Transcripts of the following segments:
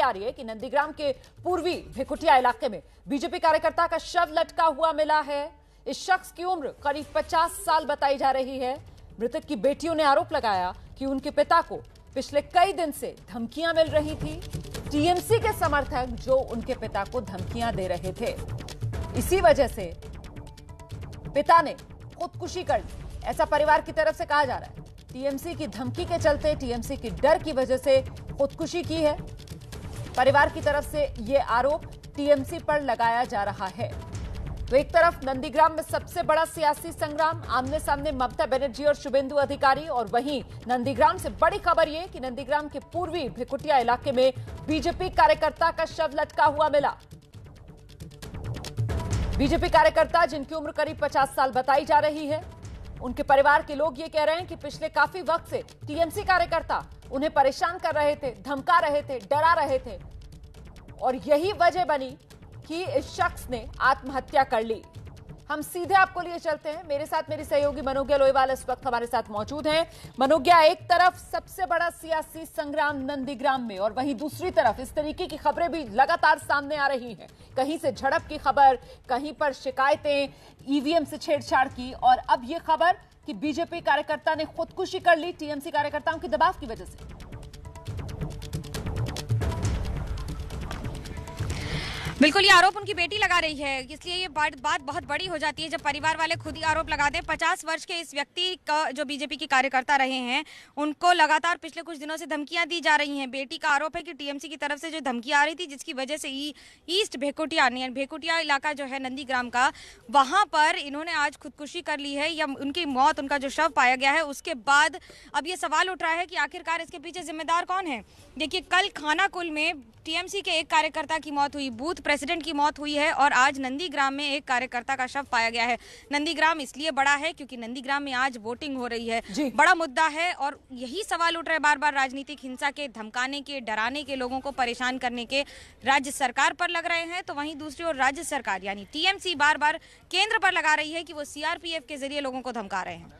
आ रही है कि नंदीग्राम के पूर्वी भिकुटिया इलाके में बीजेपी कार्यकर्ता का शव लटका हुआ मिला है। इस शख्स की उम्र करीब 50 साल बताई जा रही है। मृतक की बेटियों ने आरोप लगाया कि उनके पिता को पिछले कई दिन से धमकियां मिल रही थी। टीएमसी के समर्थक जो उनके पिता को धमकियां दे रहे थे, इसी वजह से पिता ने खुदकुशी कर ली, ऐसा परिवार की तरफ से कहा जा रहा है। टीएमसी की धमकी के चलते, टीएमसी की डर की वजह से खुदकुशी की है। परिवार की तरफ से यह आरोप टीएमसी पर लगाया जा रहा है। तो एक तरफ नंदीग्राम में सबसे बड़ा सियासी संग्राम, आमने सामने ममता बनर्जी और शुभेंदु अधिकारी, और वहीं नंदीग्राम से बड़ी खबर यह कि नंदीग्राम के पूर्वी भिकुटिया इलाके में बीजेपी कार्यकर्ता का शव लटका हुआ मिला। बीजेपी कार्यकर्ता जिनकी उम्र करीब 50 साल बताई जा रही है, उनके परिवार के लोग ये कह रहे हैं कि पिछले काफी वक्त से टीएमसी कार्यकर्ता उन्हें परेशान कर रहे थे, धमका रहे थे, डरा रहे थे, और यही वजह बनी कि इस शख्स ने आत्महत्या कर ली। हम सीधे आपको लिए चलते हैं। मेरे साथ मेरी सहयोगी मनोज्ञा लोईवाल इस वक्त हमारे साथ मौजूद हैं। मनोज्ञा, एक तरफ सबसे बड़ा सियासी संग्राम नंदीग्राम में, और वहीं दूसरी तरफ इस तरीके की खबरें भी लगातार सामने आ रही हैं। कहीं से झड़प की खबर, कहीं पर शिकायतें ईवीएम से छेड़छाड़ की, और अब यह खबर कि बीजेपी कार्यकर्ता ने खुदकुशी कर ली टीएमसी कार्यकर्ताओं के दबाव की वजह से। बिल्कुल, ये आरोप उनकी बेटी लगा रही है, इसलिए ये बात बहुत बड़ी हो जाती है जब परिवार वाले खुद ही आरोप लगाते हैं। 50 वर्ष के इस व्यक्ति का, जो बीजेपी के कार्यकर्ता रहे हैं, उनको लगातार पिछले कुछ दिनों से धमकियां दी जा रही हैं। बेटी का आरोप है कि टीएमसी की तरफ से जो धमकी आ रही थी, जिसकी वजह से ईस्ट भेकुटिया इलाका जो है नंदीग्राम का, वहां पर इन्होंने आज खुदकुशी कर ली है, या उनकी मौत, उनका जो शव पाया गया है, उसके बाद अब ये सवाल उठ रहा है कि आखिरकार इसके पीछे जिम्मेदार कौन है। देखिए, कल खानाकुल में टीएमसी के एक कार्यकर्ता की मौत हुई, बूथ प्रेसिडेंट की मौत हुई है, और आज नंदीग्राम में एक कार्यकर्ता का शव पाया गया है। नंदीग्राम इसलिए बड़ा है क्योंकि नंदीग्राम में आज वोटिंग हो रही है, बड़ा मुद्दा है, और यही सवाल उठ रहे हैं बार बार राजनीतिक हिंसा के, धमकाने के, डराने के, लोगों को परेशान करने के राज्य सरकार पर लग रहे हैं। तो वहीं दूसरी ओर राज्य सरकार यानी टीएमसी बार बार केंद्र पर लगा रही है कि वो सीआरपीएफ के जरिए लोगों को धमका रहे हैं।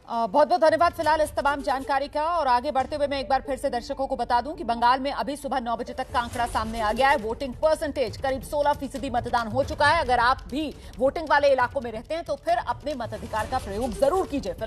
बहुत बहुत धन्यवाद फिलहाल इस तमाम जानकारी का। और आगे बढ़ते हुए मैं एक बार फिर से दर्शकों को बता दूं कि बंगाल में अभी सुबह 9 बजे तक का आंकड़ा सामने आ गया है। वोटिंग परसेंटेज करीब 16% मतदान हो चुका है। अगर आप भी वोटिंग वाले इलाकों में रहते हैं तो फिर अपने मताधिकार का प्रयोग जरूर कीजिए।